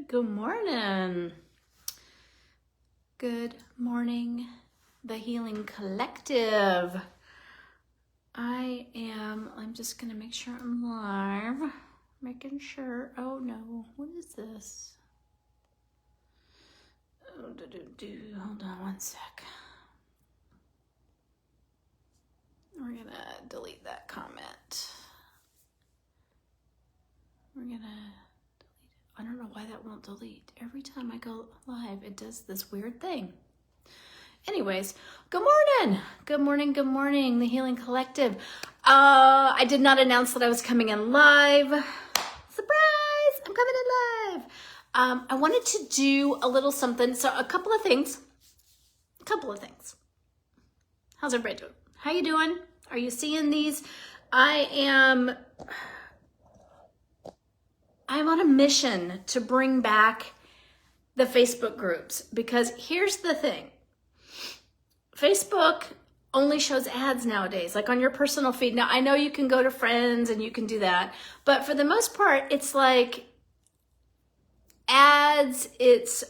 Good morning. Good morning, the Healing Collective. I'm just gonna make sure I'm live. Making sure, oh no, what is this? Oh, hold on one sec. We're gonna delete that comment. I don't know why that won't delete. Every time I go live, it does this weird thing. Anyways, good morning. Good morning, good morning, the Healing Collective. I did not announce that I was coming in live. Surprise, I'm coming in live. I wanted to do a little something. So a couple of things. How's everybody doing? How you doing? Are you seeing these? I'm on a mission to bring back the Facebook groups, because here's the thing. Facebook only shows ads nowadays, like on your personal feed. Now, I know you can go to friends and you can do that, but for the most part, it's like ads.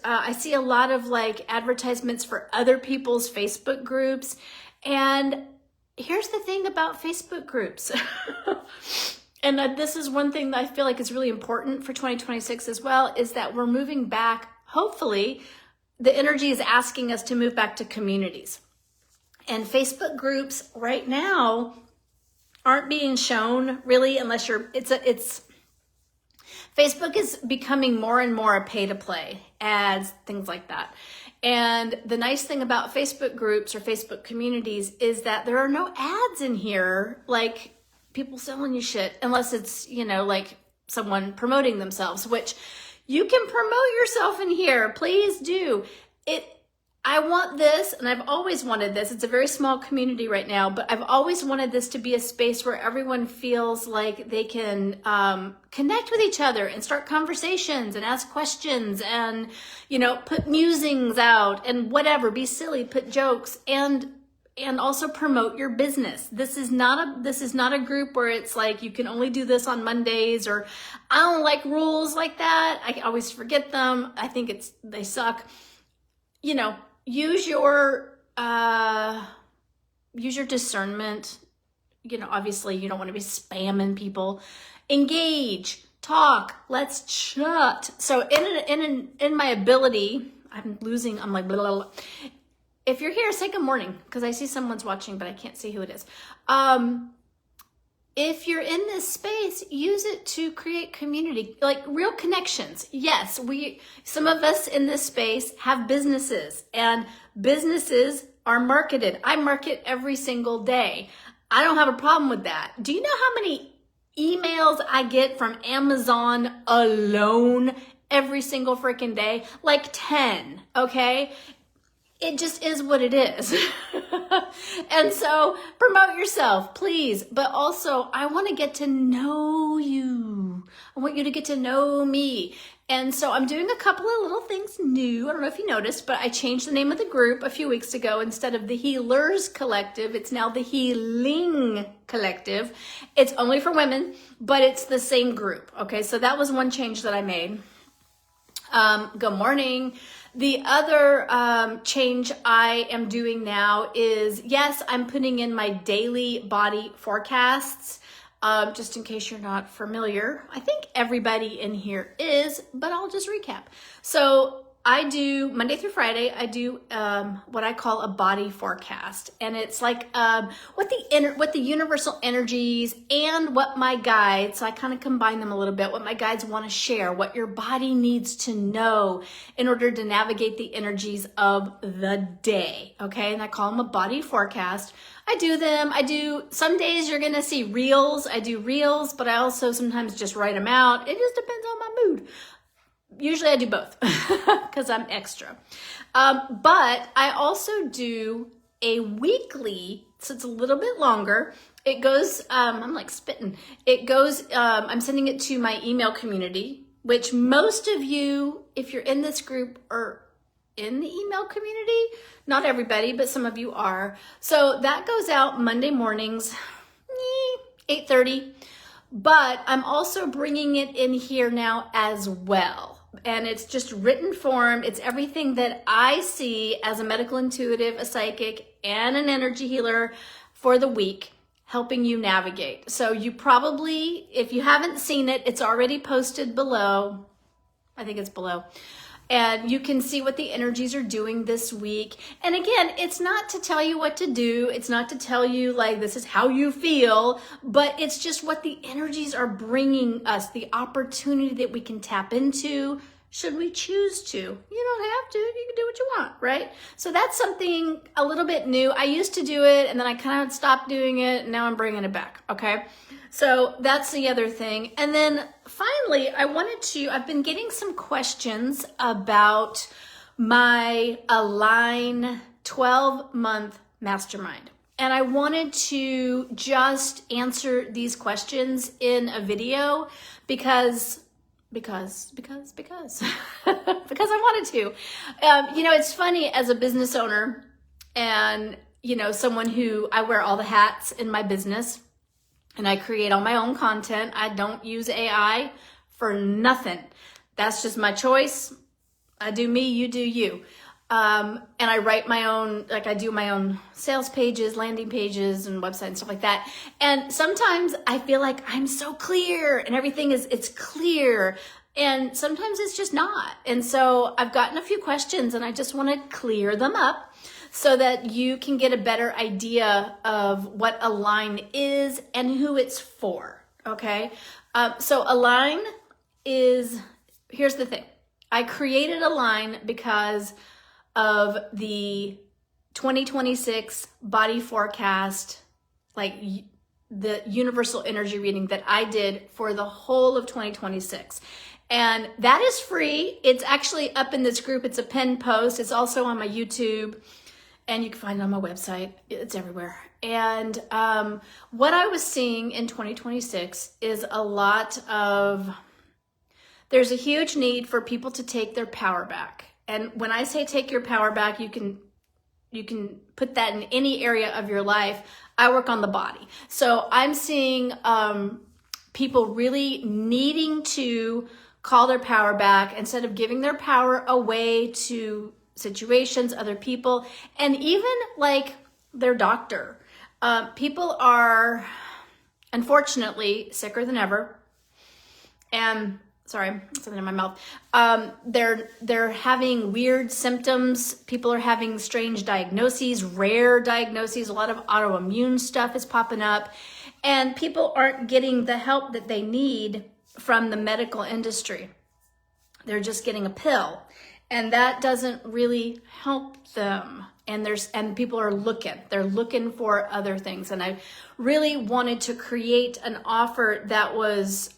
I see a lot of like advertisements for other people's Facebook groups. And here's the thing about Facebook groups. And this is one thing that I feel like is really important for 2026 as well, is that we're moving back. Hopefully, the energy is asking us to move back to communities. And Facebook groups right now aren't being shown really, unless Facebook is becoming more and more a pay to play, ads, things like that. And the nice thing about Facebook groups or Facebook communities is that there are no ads in here, like people selling you shit, unless it's, like someone promoting themselves, which you can promote yourself in here. Please do. I want this, and I've always wanted this. It's a very small community right now, but I've always wanted this to be a space where everyone feels like they can connect with each other and start conversations and ask questions and, put musings out and whatever, be silly, put jokes, and also promote your business. This is not a group where it's like you can only do this on Mondays, or I don't like rules like that. I always forget them. I think they suck. Use your discernment. Obviously you don't want to be spamming people. Engage, talk, let's chat. So in my ability, I'm like blah, blah, blah. If you're here, say good morning, because I see someone's watching, but I can't see who it is. If you're in this space, use it to create community, like real connections. Yes, some of us in this space have businesses, and businesses are marketed. I market every single day. I don't have a problem with that. Do you know how many emails I get from Amazon alone every single freaking day? Like 10, okay? It just is what it is. And so promote yourself, please. But also, I want to get to know you. I want you to get to know me. And so I'm doing a couple of little things new. I don't know if you noticed, but I changed the name of the group a few weeks ago. Instead of the Healers Collective, it's now the Healing Collective. It's only for women, but it's the same group. Okay, so that was one change that I made. Good morning. The other change I am doing now is, yes, I'm putting in my daily body forecasts, just in case you're not familiar. I think everybody in here is, but I'll just recap. So I do Monday through Friday, I do what I call a body forecast. And it's like what the universal energies and what my guides, so I kind of combine them a little bit, what my guides want to share, what your body needs to know in order to navigate the energies of the day. Okay, and I call them a body forecast. I do some days you're going to see reels. I do reels, but I also sometimes just write them out. It just depends on my mood. Usually I do both because I'm extra. But I also do a weekly, so it's a little bit longer. It goes, I'm like spitting. It goes, I'm sending it to my email community, which most of you, if you're in this group, are in the email community. Not everybody, but some of you are. So that goes out Monday mornings, 8:30. But I'm also bringing it in here now as well. and it's just written form. It's everything that I see as a medical intuitive, a psychic, and an energy healer for the week, helping you navigate. So you probably, if you haven't seen it, it's already posted below. I think it's below. And you can see what the energies are doing this week. And again, it's not to tell you what to do. It's not to tell you like this is how you feel, but it's just what the energies are bringing us, the opportunity that we can tap into should we choose to. You don't have to, you can do what you want, right? So that's something a little bit new. I used to do it and then I kind of stopped doing it and now I'm bringing it back, okay? So that's the other thing. And then finally, I've been getting some questions about my Align 12-month mastermind. And I wanted to just answer these questions in a video because because I wanted to. It's funny as a business owner and, someone who I wear all the hats in my business and I create all my own content. I don't use AI for nothing. That's just my choice. I do me, you do you. And I write my own, I do my own sales pages, landing pages, and website and stuff like that. And sometimes I feel like I'm so clear and everything it's clear. And sometimes it's just not. And so I've gotten a few questions and I just want to clear them up so that you can get a better idea of what Align is and who it's for, okay? So Align is, here's the thing. I created Align because of the 2026 body forecast, the universal energy reading that I did for the whole of 2026. And that is free. It's actually up in this group. It's a pinned post. It's also on my YouTube and you can find it on my website. It's everywhere. And what I was seeing in 2026 is there's a huge need for people to take their power back. And when I say take your power back, you can put that in any area of your life. I work on the body. So I'm seeing people really needing to call their power back instead of giving their power away to situations, other people, and even their doctor. People are unfortunately sicker than ever. And sorry, something in my mouth. They're having weird symptoms. People are having strange diagnoses, rare diagnoses. A lot of autoimmune stuff is popping up. And people aren't getting the help that they need from the medical industry. They're just getting a pill. And that doesn't really help them. And people are they're looking for other things. And I really wanted to create an offer that was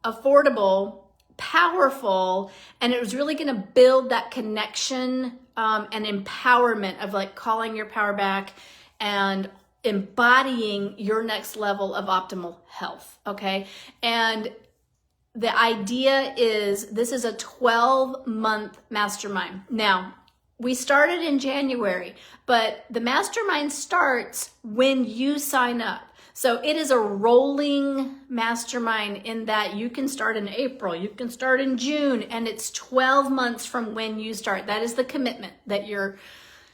affordable, powerful, and it was really going to build that connection and empowerment of calling your power back and embodying your next level of optimal health. Okay. And the idea is this is a 12-month mastermind. Now, we started in January, but the mastermind starts when you sign up. So it is a rolling mastermind in that you can start in April, you can start in June, and it's 12 months from when you start. That is the commitment that you're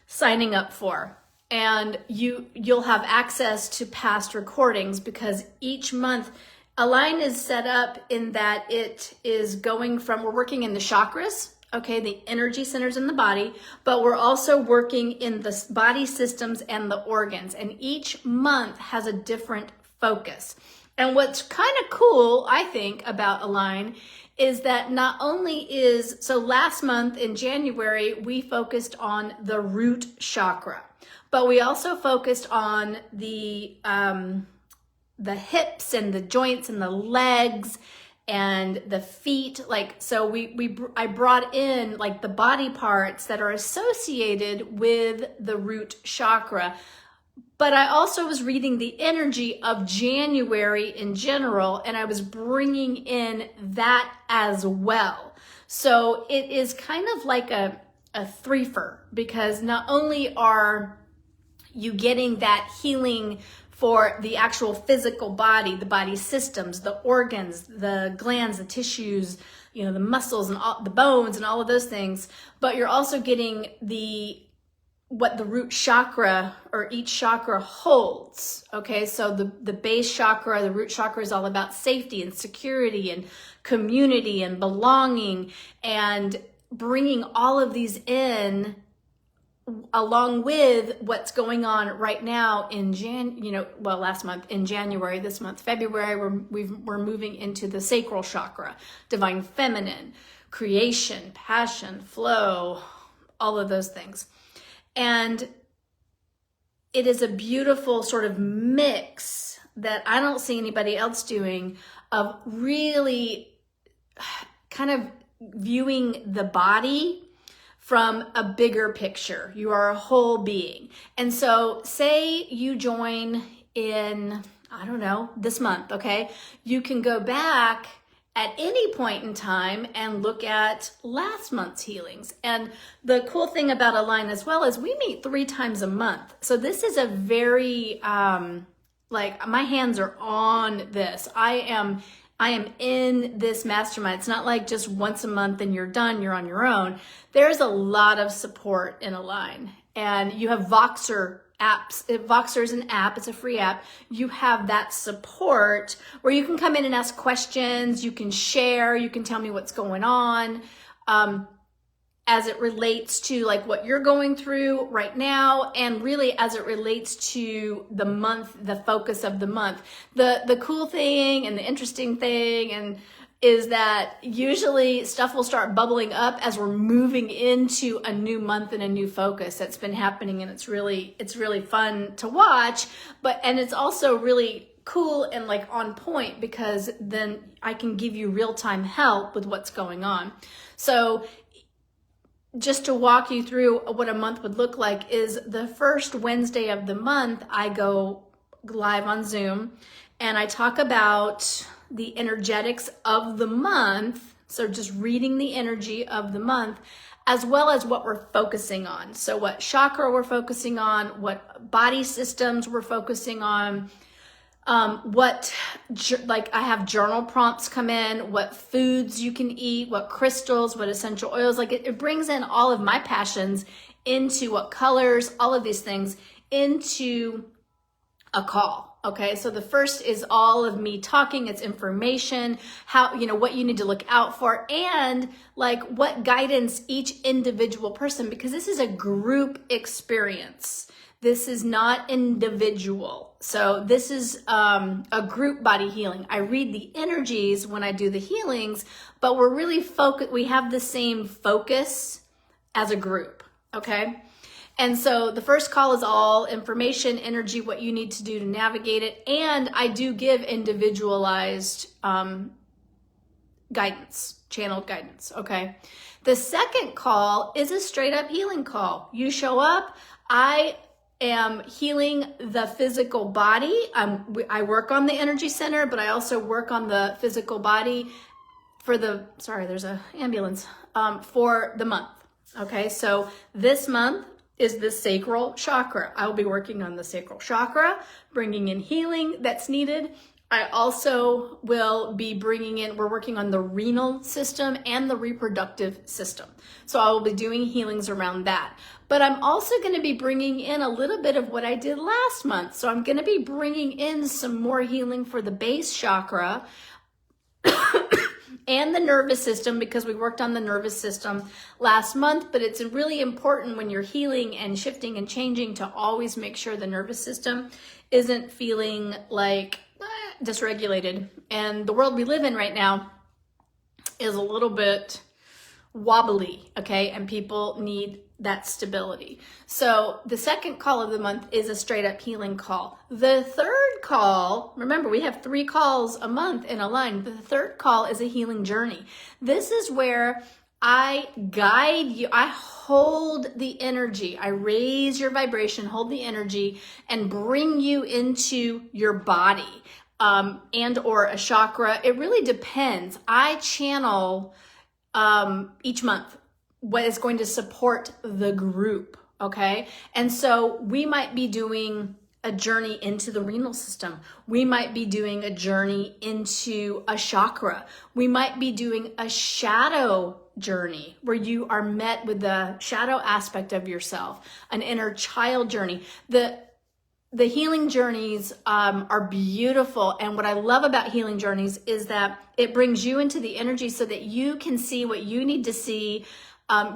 signing up for. And you'll have access to past recordings because each month, Align is set up in that it is we're working in the chakras, okay, the energy centers in the body, but we're also working in the body systems and the organs. And each month has a different focus. And what's kind of cool, I think, about Align is that not only so last month in January, we focused on the root chakra, but we also focused on the hips and the joints and the legs and the feet. I brought in the body parts that are associated with the root chakra. But I also was reading the energy of January in general, and I was bringing in that as well. So it is kind of like a threefer, because not only are you getting that healing for the actual physical body, the body systems, the organs, the glands, the tissues, you know, the muscles and all the bones and all of those things. But you're also getting what the root chakra or each chakra holds. Okay, so the base chakra, the root chakra is all about safety and security and community and belonging, and bringing all of these in along with what's going on right now in last month in January, this month, February, we're moving into the sacral chakra, divine feminine, creation, passion, flow, all of those things. And it is a beautiful sort of mix that I don't see anybody else doing, of really kind of viewing the body from a bigger picture. You are a whole being. And so say you join in, I don't know, this month, okay? You can go back at any point in time and look at last month's healings. And the cool thing about Align as well is we meet 3 times a month. So this is a very, like, my hands are on this. I am in this mastermind. It's not like just once a month and you're done, you're on your own. There's a lot of support in Align. And you have Voxer apps. Voxer is an app, it's a free app. You have that support where you can come in and ask questions, you can share, you can tell me what's going on. As it relates to like what you're going through right now, and really as it relates to the month, the focus of the month. The cool thing and the interesting thing is that usually stuff will start bubbling up as we're moving into a new month and a new focus that's been happening, and it's really fun to watch, and it's also really cool and like on point, because then I can give you real-time help with what's going on. So just to walk you through what a month would look like is the first Wednesday of the month, I go live on Zoom and I talk about the energetics of the month. So just reading the energy of the month, as well as what we're focusing on. So what chakra we're focusing on, what body systems we're focusing on, like I have journal prompts come in, what foods you can eat, what crystals, what essential oils, like it brings in all of my passions into what colors, all of these things into a call. Okay, so the first is all of me talking, it's information, how, you know, what you need to look out for, and like what guidance each individual person, because this is a group experience. This is not individual. So this is a group body healing. I read the energies when I do the healings, but we're really focused. We have the same focus as a group, okay? And so the first call is all information, energy, what you need to do to navigate it. And I do give individualized guidance, channeled guidance, okay? The second call is a straight up healing call. You show up, I am healing the physical body. I work on the energy center, but I also work on the physical body for there's an ambulance, for the month. Okay, so this month is the sacral chakra. I will be working on the sacral chakra, bringing in healing that's needed. I also will be we're working on the renal system and the reproductive system. So I will be doing healings around that. But I'm also going to be bringing in a little bit of what I did last month. So I'm going to be bringing in some more healing for the base chakra and the nervous system, because we worked on the nervous system last month. But it's really important when you're healing and shifting and changing to always make sure the nervous system isn't feeling like dysregulated. And the world we live in right now is a little bit wobbly, okay? And people need that stability. So the second call of the month is a straight up healing call. The third call, remember we have 3 calls a month in Align. The third call is a healing journey. This is where I guide you, I hold the energy, I raise your vibration, hold the energy, and bring you into your body, and or a chakra. It really depends. I channel each month what is going to support the group, okay? And so we might be doing a journey into the renal system. We might be doing a journey into a chakra. We might be doing a shadow journey where you are met with the shadow aspect of yourself, an inner child journey. The healing journeys are beautiful. And what I love about healing journeys is that it brings you into the energy so that you can see what you need to see,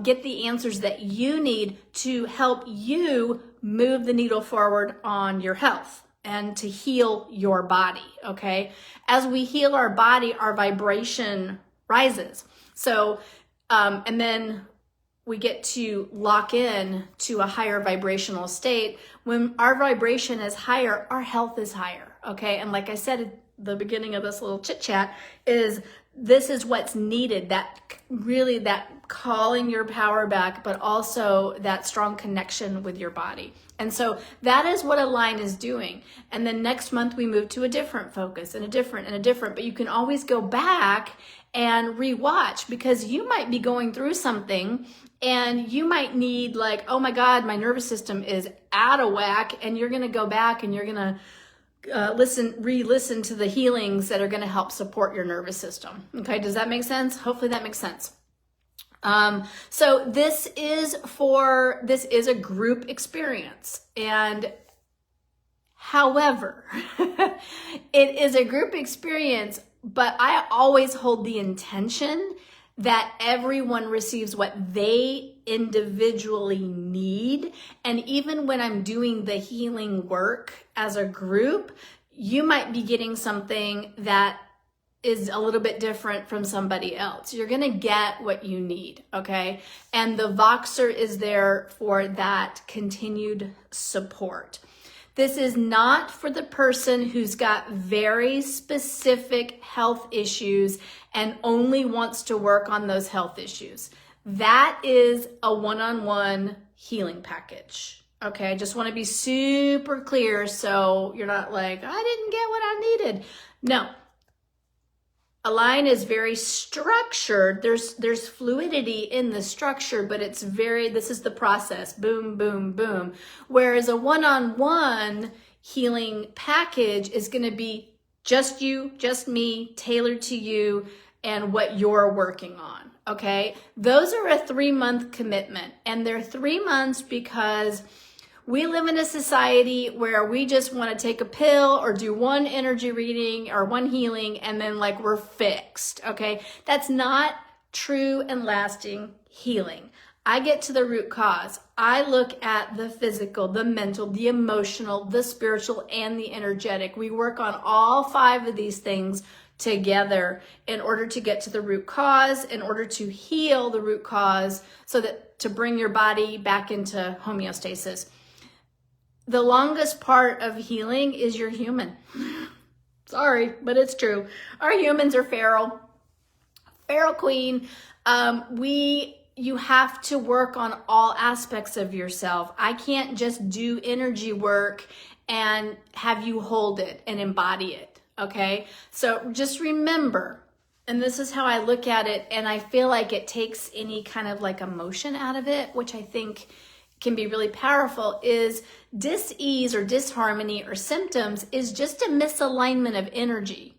get the answers that you need to help you move the needle forward on your health and to heal your body, okay? As we heal our body, our vibration rises. So, and then we get to lock in to a higher vibrational state. When our vibration is higher, our health is higher, okay? And like I said at the beginning of this little chit chat, this is what's needed, that calling your power back, but also that strong connection with your body. And so that is what Align is doing. And then next month we move to a different focus and a different, but you can always go back and rewatch, because you might be going through something and you might need, like, oh my God, my nervous system is out of whack. And you're going to go back and you're going to re-listen to the healings that are going to help support your nervous system. Okay. Does that make sense? Hopefully that makes sense. So this is a group experience, and however, it is a group experience, but I always hold the intention that everyone receives what they individually need. And even when I'm doing the healing work as a group, you might be getting something that is a little bit different from somebody else. You're going to get what you need, okay? And the Voxer is there for that continued support. This is not for the person who's got very specific health issues and only wants to work on those health issues. That is a one-on-one healing package. Okay, I just want to be super clear so you're not like, I didn't get what I needed. No. Align is very structured. There's fluidity in the structure, but this is the process. Boom, boom, boom. Whereas a one-on-one healing package is going to be just you, just me, tailored to you and what you're working on. Okay. Those are a 3-month commitment, and they're 3 months because we live in a society where we just want to take a pill or do one energy reading or one healing and then like we're fixed, okay? That's not true and lasting healing. I get to the root cause. I look at the physical, the mental, the emotional, the spiritual, and the energetic. We work on all 5 of these things together in order to get to the root cause, in order to heal the root cause, so that to bring your body back into homeostasis. The longest part of healing is your human. Sorry, but it's true. Our humans are feral. Feral queen. You have to work on all aspects of yourself. I can't just do energy work and have you hold it and embody it. Okay? So just remember, and this is how I look at it, and I feel like it takes any kind of like emotion out of it, which I think can be really powerful, is dis-ease or disharmony or symptoms is just a misalignment of energy.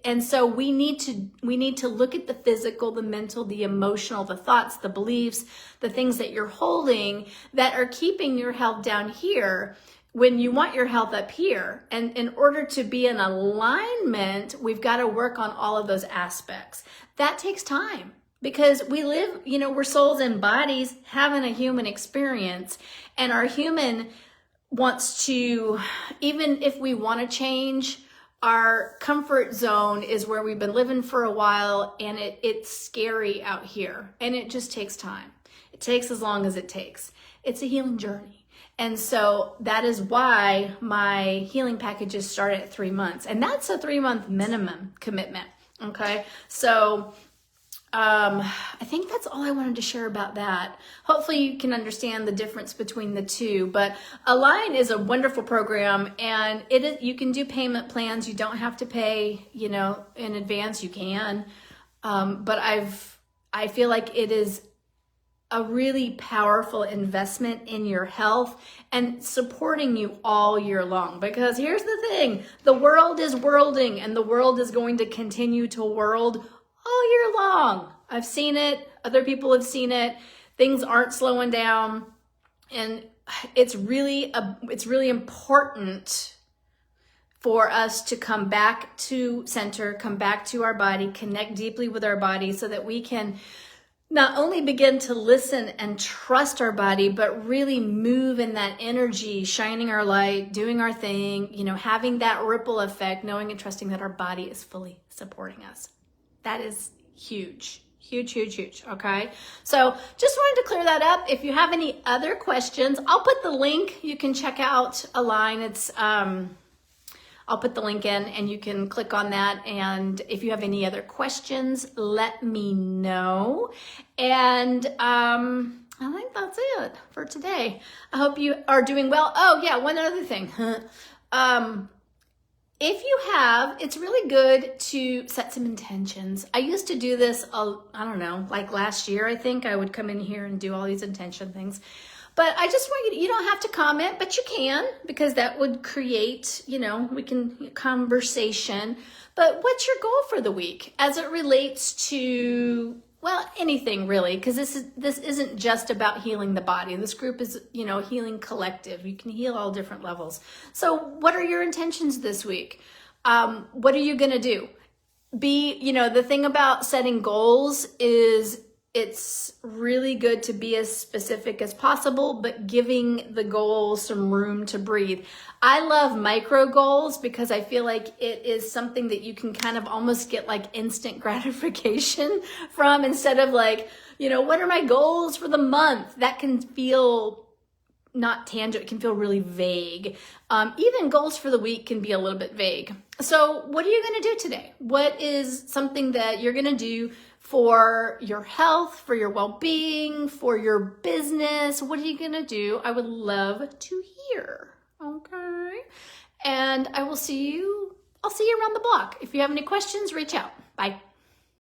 And so we need to look at the physical, the mental, the emotional, the thoughts, the beliefs, the things that you're holding that are keeping your health down here when you want your health up here. And in order to be in alignment, we've got to work on all of those aspects. That takes time. Because we live, we're souls and bodies having a human experience, and our human wants to, even if we want to change, our comfort zone is where we've been living for a while, and it's scary out here, and it just takes time. It takes as long as it takes. It's a healing journey. And so that is why my healing packages start at 3 months, and that's a 3-month minimum commitment. Okay. So I think that's all I wanted to share about that. Hopefully you can understand the difference between the two, but Align is a wonderful program, and you can do payment plans. You don't have to pay, in advance. You can. But I feel like it is a really powerful investment in your health and supporting you all year long. Because here's the thing, the world is worlding, and the world is going to continue to world all year long. I've seen it, other people have seen it. Things aren't slowing down, and it's really important for us to come back to center, come back to our body, connect deeply with our body so that we can not only begin to listen and trust our body, but really move in that energy, shining our light, doing our thing, having that ripple effect, knowing and trusting that our body is fully supporting us. That is huge. Huge, huge, huge, okay? So just wanted to clear that up. If you have any other questions, I'll put the link. You can check out Align. It's, I'll put the link in and you can click on that. And if you have any other questions, let me know. And I think that's it for today. I hope you are doing well. Oh yeah, one other thing. If you have, it's really good to set some intentions. I used to do this, I don't know, like last year, I think I would come in here and do all these intention things. But I just want you don't have to comment, but you can, because that would create, we can conversation. But what's your goal for the week as it relates to, well, anything really, because this isn't just about healing the body. This group is, healing collective. You can heal all different levels. So what are your intentions this week? What are you going to do? The thing about setting goals is it's really good to be as specific as possible, but giving the goal some room to breathe. I love micro goals because I feel like it is something that you can kind of almost get like instant gratification from, instead of like, what are my goals for the month? That can feel not tangible. It can feel really vague. Even goals for the week can be a little bit vague. So what are you going to do today? What is something that you're going to do for your health, for your well-being, for your business? What are you going to do? I would love to hear. Okay. And I'll see you around the block. If you have any questions, reach out. Bye.